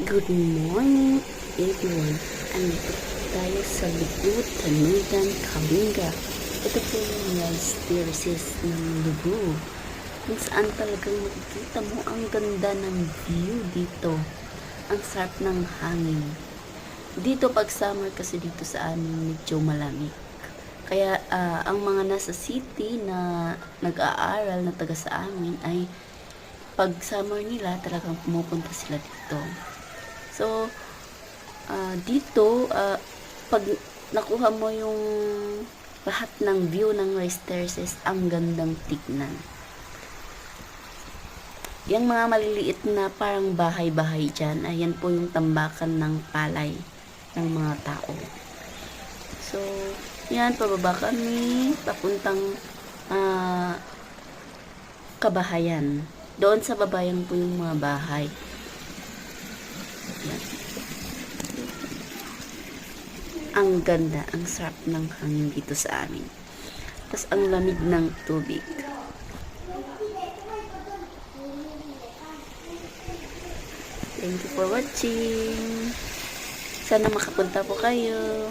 Good morning, everyone. Andito tayo sa Lubud, Tanugan, Kalinga. Ito po yung rice terraces ng Lubud. Kung saan talagang makikita mo ang ganda ng view dito. Ang sarap ng hangin. Dito pag summer kasi dito sa amin medyo malamig. Kaya ang mga nasa city na nag-aaral na taga sa amin ay pag summer nila talagang pumupunta sila dito. So, dito, pag nakuha mo yung lahat ng view ng rice terraces, ang gandang tignan. Yung mga maliliit na parang bahay-bahay dyan, ayan po yung tambakan ng palay ng mga tao. So, yan, pababa kami, papuntang kabahayan. Doon sa babayan po yung mga bahay. Yan. Ang ganda, ang sarap ng hangin dito sa amin. Tapos ang lamig ng tubig. Thank you for watching. Sana makapunta po kayo.